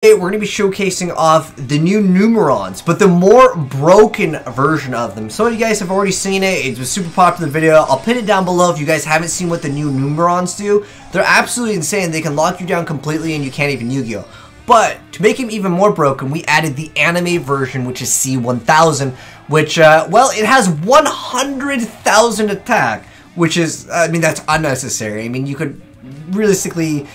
We're going to be showcasing off the new Numerons, but the more broken version of them. Some of you guys have already seen it. It was a super popular video. I'll pin it down below if you guys haven't seen what the new Numerons do. They're absolutely insane. They can lock you down completely and you can't even Yu-Gi-Oh! But to make him even more broken, we added the anime version, which is C1000, which, well, it has 100,000 attack, which is, I mean, that's unnecessary. I mean, you could realistically...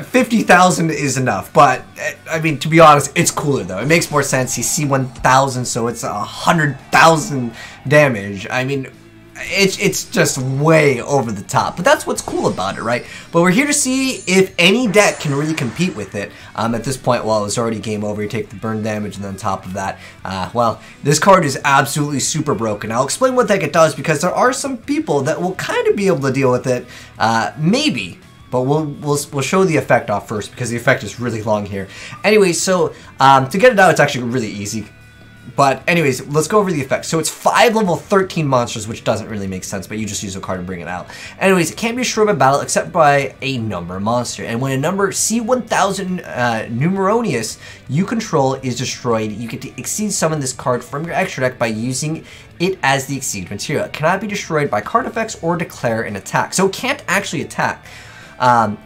50,000 is enough, but I mean, to be honest, it's cooler though. It makes more sense. He's C1000, so it's 100,000 damage. I mean, it's just way over the top, but that's what's cool about it, right? But we're here to see if any deck can really compete with it. At this point, well, it's already game over. You take the burn damage, and then on top of that, well, this card is absolutely super broken. I'll explain what deck it does because there are some people that will kind of be able to deal with it, maybe. But we'll show the effect off first because the effect is really long here. Anyway, so to get it out, it's actually really easy. But anyways, let's go over the effects. So it's 5 level 13 monsters, which doesn't really make sense, but you just use a card to bring it out. Anyways, it can't be destroyed by battle except by a number monster. And when a number C1000 Numeronius you control is destroyed, you get to exceed summon this card from your extra deck by using it as the exceed material. It cannot be destroyed by card effects or declare an attack. So it can't actually attack.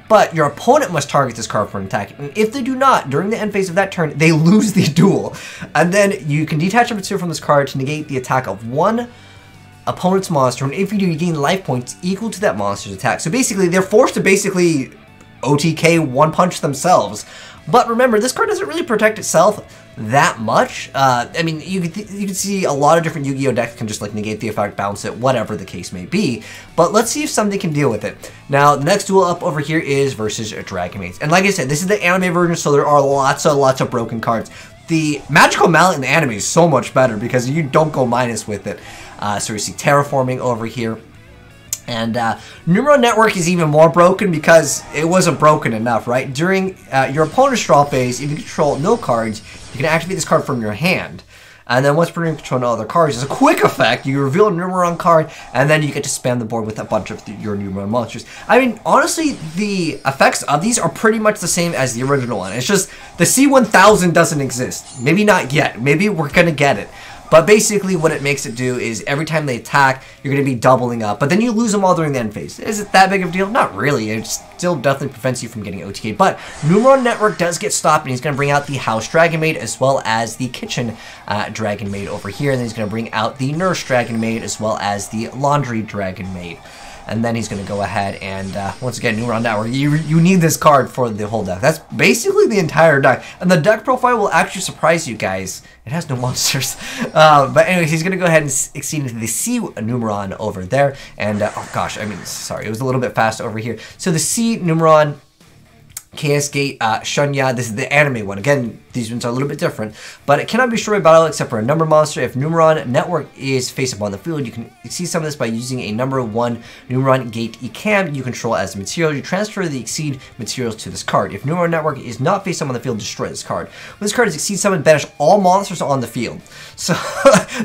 But your opponent must target this card for an attack, and if they do not, during the end phase of that turn, they lose the duel. And then you can detach a material from this card to negate the attack of one opponent's monster, and if you do, you gain life points equal to that monster's attack. So basically, they're forced to basically OTK one-punch themselves. But remember, this card doesn't really protect itself that much. I mean, you can see a lot of different Yu-Gi-Oh! Decks can just like negate the effect, bounce it, whatever the case may be. But let's see if something can deal with it. Now, the next duel up over here is versus Dragon Mates. And like I said, this is the anime version, so there are lots of broken cards. The Magical Mallet in the anime is so much better because you don't go minus with it. So we see Terraforming over here. And Numeron Network is even more broken because it wasn't broken enough, right? During your opponent's draw phase, if you control no cards, you can activate this card from your hand. And then once you're in control of no other cards, it's a quick effect. You reveal a Numeron card, and then you get to spam the board with a bunch of your Numeron monsters. I mean, honestly, the effects of these are pretty much the same as the original one. It's just the C1000 doesn't exist. Maybe not yet. Maybe we're going to get it. But basically what it makes it do is every time they attack, you're going to be doubling up. But then you lose them all during the end phase. Is it that big of a deal? Not really. It still definitely prevents you from getting OTK. But Numeron Network does get stopped, and he's going to bring out the House Dragon Maid as well as the Kitchen Dragon Maid over here. And then he's going to bring out the Nurse Dragon Maid as well as the Laundry Dragon Maid. And then he's going to go ahead and, once again, Numeron Network, you need this card for the whole deck. That's basically the entire deck. And the deck profile will actually surprise you guys. It has no monsters. But anyways, he's going to go ahead and exceed into the C Numeron over there. And, oh gosh, I mean, sorry, it was a little bit fast over here. So the C Numeron... Chaos Gate, Shunya, this is the anime one. Again, these ones are a little bit different, but it cannot be destroyed by battle except for a number monster. If Numeron Network is face up on the field, you can exceed some of this by using a number 1 Numeron Gate ECAM you control as a material. You transfer the exceed materials to this card. If Numeron Network is not face up on the field, destroy this card. When this card is exceed summon, banish all monsters on the field. So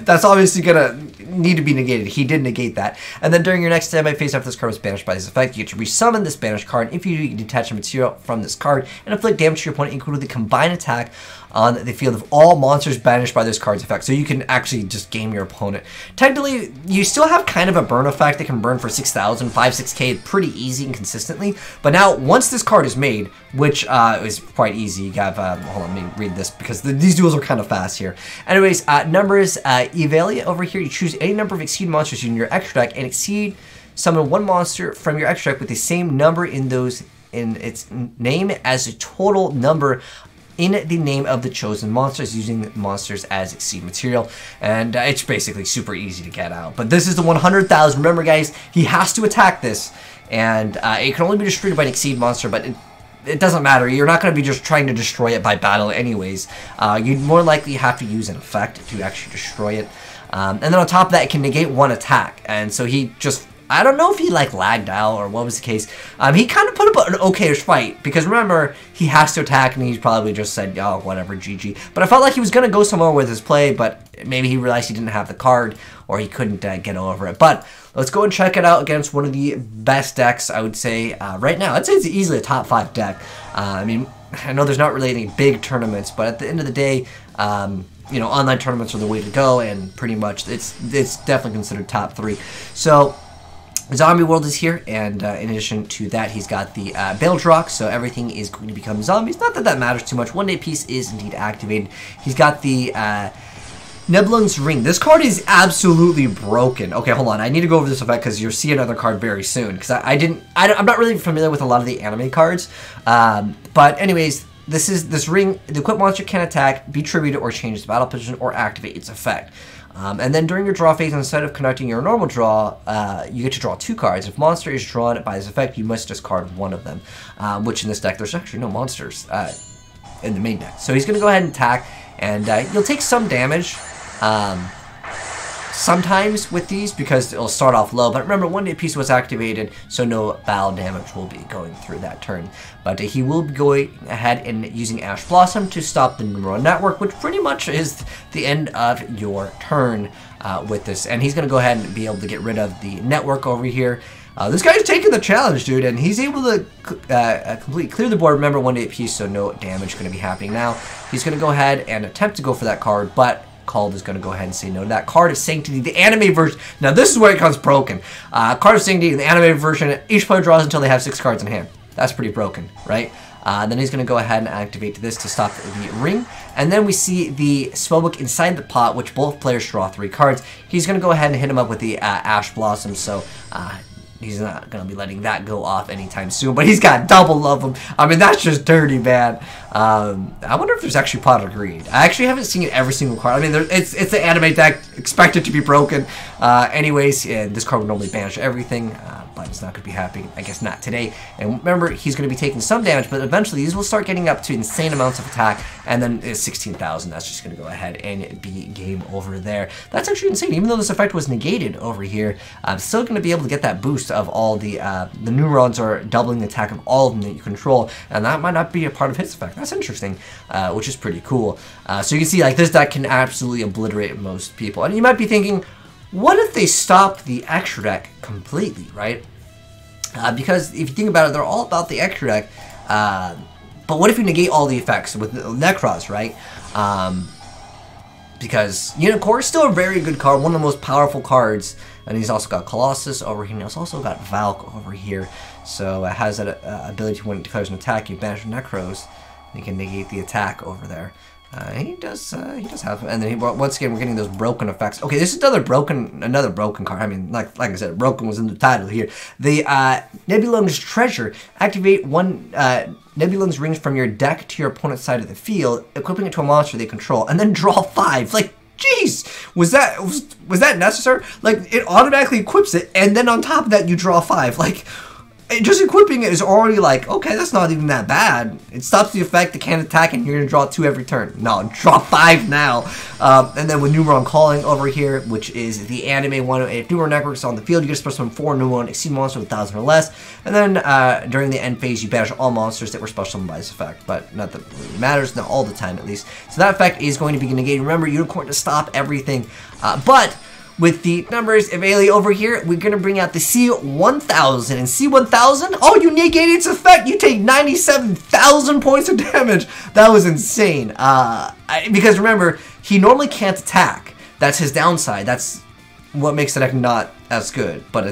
that's obviously gonna need to be negated. He did negate that. And then during your next standby phase after this card was banished by this effect, you get to resummon this banished card. If you do, you can detach a material from this card and inflict damage to your opponent equal to the combined attack on the field of all monsters banished by this card's effect. So you can actually just game your opponent. Technically, you still have kind of a burn effect that can burn for 6,000, 6K pretty easy and consistently. But now, once this card is made, which is quite easy, you have, hold on, let me read this because these duels are kind of fast here. Anyways, numbers, Evalia over here, you choose any number of exceed monsters in your extra deck and exceed summon one monster from your extra deck with the same number in its name as a total number in the name of the chosen monsters, using monsters as exceed material. And it's basically super easy to get out. But this is the 100,000. Remember, guys, he has to attack this, and it can only be destroyed by an exceed monster, but it doesn't matter. You're not going to be just trying to destroy it by battle anyways. You'd more likely have to use an effect to actually destroy it. And then on top of that, it can negate one attack. And so he just... I don't know if he like lagged out or what was the case. He kind of put up an okay-ish fight because remember, he has to attack and he probably just said, oh, whatever, GG. But I felt like he was going to go somewhere with his play, but maybe he realized he didn't have the card or he couldn't get over it. But let's go and check it out against one of the best decks, I would say, right now. I'd say it's easily a top 5 deck. I mean, I know there's not really any big tournaments, but at the end of the day, you know, online tournaments are the way to go, and pretty much it's definitely considered top 3. So Zombie World is here, and in addition to that, he's got the Build Rock, so everything is going to become zombies. Not that that matters too much. 1 day piece is indeed activated. He's got the Nebulon's Ring. This card is absolutely broken. Okay, hold on. I need to go over this effect because you'll see another card very soon. Because I'm not really familiar with a lot of the anime cards. But anyways, this ring. The equipped monster can attack, be tributed, or change its battle position, or activate its effect. And then during your draw phase, instead of conducting your normal draw, you get to draw 2 cards. If monster is drawn by this effect, you must discard one of them. Which in this deck, there's actually no monsters in the main deck. So he's going to go ahead and attack, and you'll take some damage. Sometimes with these because it'll start off low, but remember 1 day piece was activated, so no battle damage will be going through that turn. But he will be going ahead and using Ash Blossom to stop the Numeron network, which pretty much is the end of your turn with this. And he's going to go ahead and be able to get rid of the network over here. This guy's taking the challenge, dude, and he's able to completely clear the board. Remember 1 day piece, so no damage going to be happening now. He's going to go ahead and attempt to go for that card, but Called is going to go ahead and say no to that. Card of Sanctity, the anime version. Now, this is where it becomes broken. Card of Sanctity, the anime version, each player draws until they have 6 cards in hand. That's pretty broken, right? Then he's going to go ahead and activate this to stop the ring. And then we see the spellbook inside the pot, which both players draw 3 cards. He's going to go ahead and hit him up with the Ash Blossom, so he's not going to be letting that go off anytime soon. But he's got double of them. I mean, that's just dirty, man. I wonder if there's actually Pot of Greed. I actually haven't seen every single card. I mean, it's the anime deck, expected to be broken. Anyways, yeah, this card would normally banish everything, but it's not going to be happening. I guess not today. And remember, he's going to be taking some damage, but eventually these will start getting up to insane amounts of attack. And then it's 16,000. That's just going to go ahead and be game over there. That's actually insane. Even though this effect was negated over here, I'm still going to be able to get that boost of all the Numerons are doubling the attack of all of them that you control, and that might not be a part of his effect. That's interesting, which is pretty cool. So you can see, like, this deck can absolutely obliterate most people. And you might be thinking, what if they stop the extra deck completely, right? Because if you think about it, they're all about the extra deck. But what if you negate all the effects with Necros, right? Because Unicorn is still a very good card, one of the most powerful cards. And he's also got Colossus over here, and he's also got Valk over here. So it has that ability to, when it declares an attack, you banish Necros, and you can negate the attack over there. He does have, and then once again we're getting those broken effects. Okay, this is another broken card. I mean, like I said, broken was in the title here. The Nebulon's Treasure. Activate 1 Nebulon's rings from your deck to your opponent's side of the field, equipping it to a monster they control, and then draw 5. Like, jeez, was that necessary? Like, it automatically equips it, and then on top of that, you draw 5. Like, just equipping it is already like, okay, that's not even that bad. It stops the effect, it can't attack, and you're going to draw 2 every turn. No, draw 5 now. And then with Numeron Calling over here, which is the anime one, if Numeron Network is on the field, you get to special summon 4 Numeron, exceed monster with 1,000 or less. And then during the end phase, you banish all monsters that were special summoned by this effect. But not that it really matters, not all the time at least. So that effect is going to be negated. Remember, Unicorn to stop everything. But with the numbers of Ailey over here, we're going to bring out the C1000. And C1000, oh, you negate its effect. You take 97,000 points of damage. That was insane. Because remember, he normally can't attack. That's his downside. That's what makes the deck not as good. But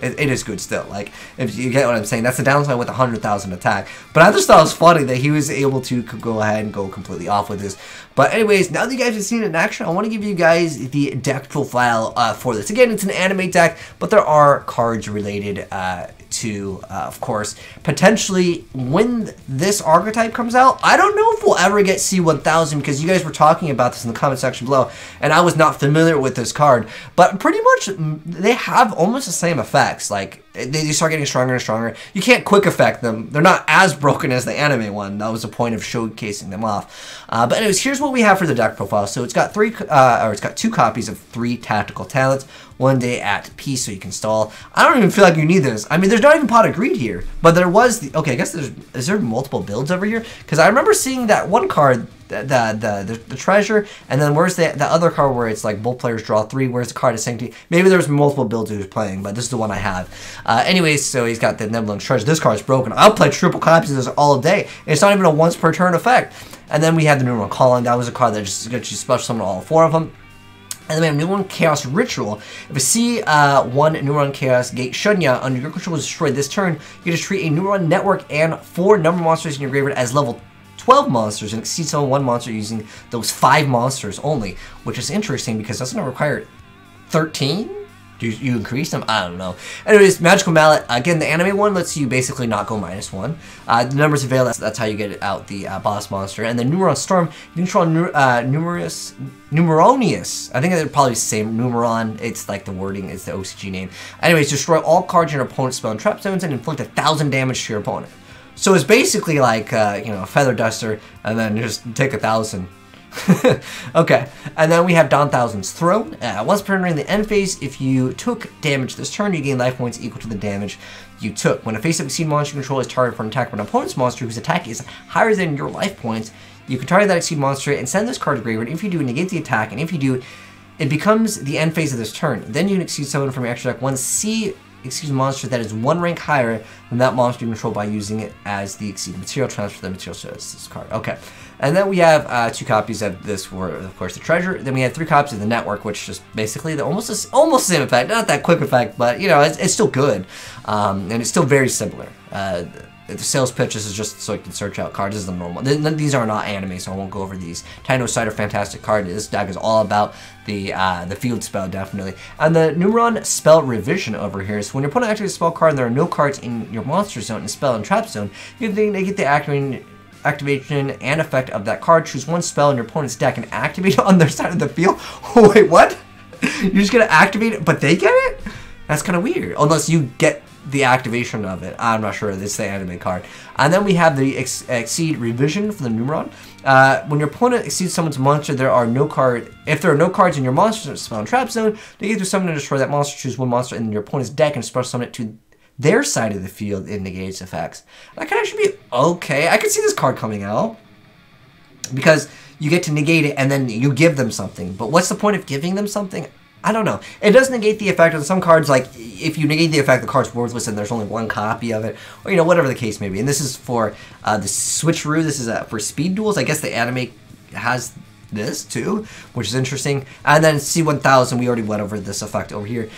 it is good still. Like, if you get what I'm saying, that's the downside with 100,000 attack. But I just thought it was funny that he was able to go ahead and go completely off with this. But anyways, now that you guys have seen it in action, I want to give you guys the deck profile for this. Again, it's an anime deck, but there are cards related to, of course, potentially when this archetype comes out. I don't know if we'll ever get C1000 because you guys were talking about this in the comment section below, and I was not familiar with this card. But pretty much, they have almost the same effects. Like, they start getting stronger and stronger. You can't quick effect them. They're not as broken as the anime one. That was the point of showcasing them off. But anyways, here's what we have for the deck profile. So it's got 2 copies of 3 tactical talents. 1 day at peace, so you can stall. I don't even feel like you need this. I mean, there's not even Pot of Greed here, but there was the. Okay, I guess is there multiple builds over here? Because I remember seeing that one card the treasure, and then where's the other card where it's like both players draw 3? Where's the card of sanctity? Maybe there's multiple builds who's playing, but this is the one I have. Anyways, so he's got the Nebulon treasure. This card's broken. I'll play triple copies of this all day. It's not even a once per turn effect. And then we have the Numeron Calling. That was a card that just gets you special summon all 4 of them. And then we have Numeron Chaos Ritual. If a C1 Numeron Chaos Gate Shunya under your control is destroyed this turn, you just treat a Numeron Network and 4 number monsters in your graveyard as level 12 monsters and exceed summon 1 monster using those 5 monsters only, which is interesting because that's going to require 13? Do you increase them? I don't know. Anyways, Magical Mallet. Again, the anime one lets you basically not go -1. The numbers avail, that's how you get out the boss monster. And then Numeron Storm, you control Numeronius. I think they're probably the same. Numeron, it's like the wording, it's the OCG name. Anyways, destroy all cards in your opponent's spell and trap zones and inflict 1,000 damage to your opponent. So it's basically like, you know, a Feather Duster, and then just take 1,000. Okay, and then we have Don Thousand's Throne. Once per turn in the end phase, if you took damage this turn, you gain life points equal to the damage you took. When a face-up Exceed monster you control is targeted for an attack by an opponent's monster whose attack is higher than your life points, you can target that Exceed monster and send this card to graveyard. If you do, negate the attack, and if you do, it becomes the end phase of this turn. Then you can Exceed summon from your extra deck one Exceed monster that is 1 rank higher than that monster you control by using it as the Exceed material. Transfer the material to this card. Okay. And then we have 2 copies of this for, of course, the treasure. Then we have 3 copies of the network, which is basically almost the same effect. Not that quick effect, but, you know, it's still good. And it's still very similar. The sales pitch is just so you can search out cards. This is the normal. These are not anime, so I won't go over these. Tyno Cider, fantastic card. This deck is all about the field spell, definitely. And the Numeron spell revision over here. So when your opponent activates a spell card and there are no cards in your monster zone and spell and trap zone, you can get the activation and effect of that card. Choose 1 spell in your opponent's deck and activate it on their side of the field. Oh, wait, what? You're just gonna activate it, but they get it? That's kind of weird. Unless you get the activation of it. I'm not sure. This is the anime card. And then we have the Exceed Revision for the Numeron. When your opponent exceeds someone's monster, if there are no cards in your monster spell and trap zone, they get to summon and destroy that monster. Choose 1 monster in your opponent's deck and special summon it to their side of the field and negate its effects. That could actually be okay. I could see this card coming out because you get to negate it and then you give them something. But what's the point of giving them something? I don't know. It does negate the effect on some cards. Like if you negate the effect, the card's worthless and there's only 1 copy of it, or you know, whatever the case may be. And this is for the switcheroo. This is for speed duels. I guess the anime has this too, which is interesting. And then C1000. We already went over this effect over here.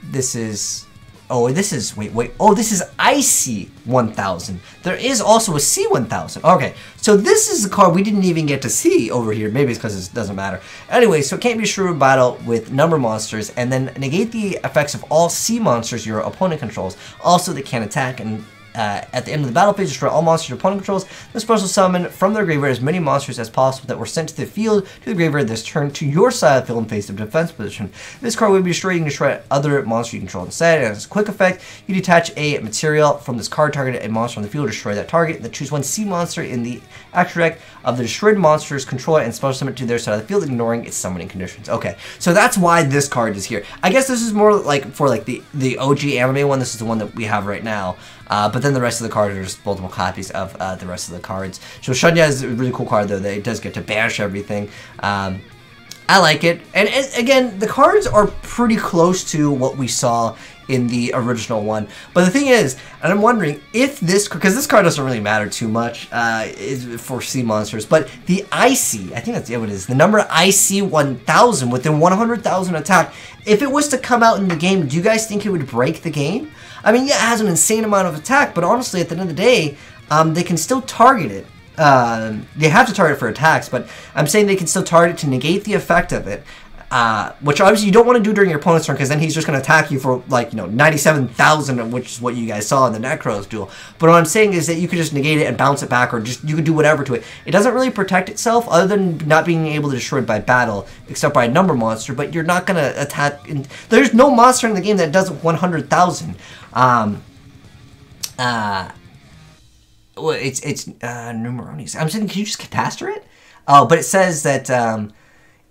This is. Oh, this is, wait. Oh, this is Icy 1000. There is also a C1000. Okay, so this is the card we didn't even get to see over here. Maybe it's because it doesn't matter. Anyway, so it can't be destroyed battle with number monsters, and then negate the effects of all C monsters your opponent controls. Also, they can attack and at the end of the battle phase, destroy all monsters your opponent controls. Then special summon from their graveyard as many monsters as possible that were sent to the field to the graveyard this turn to your side of the field in face of defense position. This card will be destroyed. You can destroy other monsters you control instead. And as a quick effect, you detach a material from this card, target a monster on the field, destroy that target, then choose 1 C monster in the action deck of the destroyed monster's controller and special summon it to their side of the field, ignoring its summoning conditions. Okay, so that's why this card is here. I guess this is more like for like the OG anime one. This is the one that we have right now. But then the rest of the cards are just multiple copies of the rest of the cards. So Shunya is a really cool card, though, that it does get to banish everything. I like it. And again, the cards are pretty close to what we saw in the original one. But the thing is, and I'm wondering if this, because this card doesn't really matter too much is for C monsters, but the IC, I think that's what it is, the number IC 1000 within 100,000 attack, if it was to come out in the game, do you guys think it would break the game? I mean, yeah, it has an insane amount of attack, but honestly, at the end of the day, they can still target it. They have to target it for attacks, but I'm saying they can still target it to negate the effect of it. Which obviously you don't want to do during your opponent's turn, because then he's just going to attack you for, like, you know, 97,000, which is what you guys saw in the Necros duel. But what I'm saying is that you could just negate it and bounce it back, or just, you could do whatever to it. It doesn't really protect itself, other than not being able to destroy it by battle, except by a number monster, but you're not going to attack, there's no monster in the game that does 100,000. Well, it's Numeronius. I'm saying, can you just catastor it? Oh, but it says that,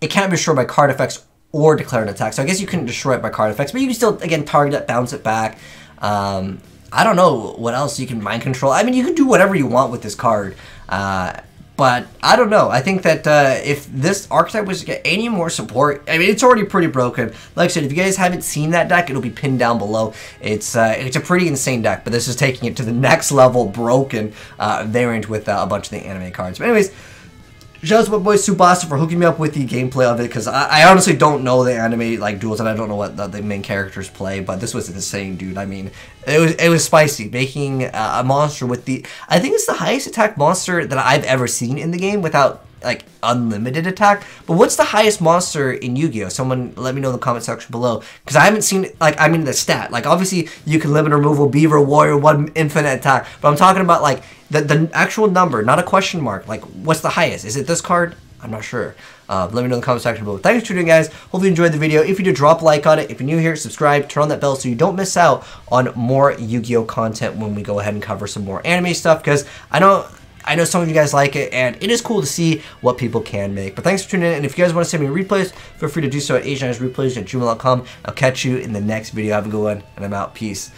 it can't be destroyed by card effects or declare an attack. So I guess you couldn't destroy it by card effects, but you can still, again, target it, bounce it back. I don't know what else you can mind control. I mean, you can do whatever you want with this card. But I don't know. I think that if this archetype was to get any more support, I mean, it's already pretty broken. Like I said, if you guys haven't seen that deck, it'll be pinned down below. It's a pretty insane deck, but this is taking it to the next level broken variant with a bunch of the anime cards. But anyways, shout out to my boy Subasa for hooking me up with the gameplay of it, because I honestly don't know the anime like duels, and I don't know what the main characters play, but this was insane, dude. I mean, it was spicy. Making a monster with I think it's the highest attack monster that I've ever seen in the game without like unlimited attack. But what's the highest monster in Yu-Gi-Oh? Someone let me know in the comment section below, because I haven't seen like, I mean the stat. Like obviously you can limit removal, Beaver, Warrior, 1 infinite attack, but I'm talking about like the actual number, not a question mark. Like what's the highest? Is it this card? I'm not sure. Let me know in the comment section below. Thanks for tuning in, guys. Hopefully you enjoyed the video. If you did, drop a like on it. If you're new here, subscribe, turn on that bell so you don't miss out on more Yu-Gi-Oh content when we go ahead and cover some more anime stuff, because I know some of you guys like it, and it is cool to see what people can make. But thanks for tuning in, and if you guys want to send me replays, feel free to do so at AzneyesReplays@gmail.com. I'll catch you in the next video. Have a good one, and I'm out. Peace.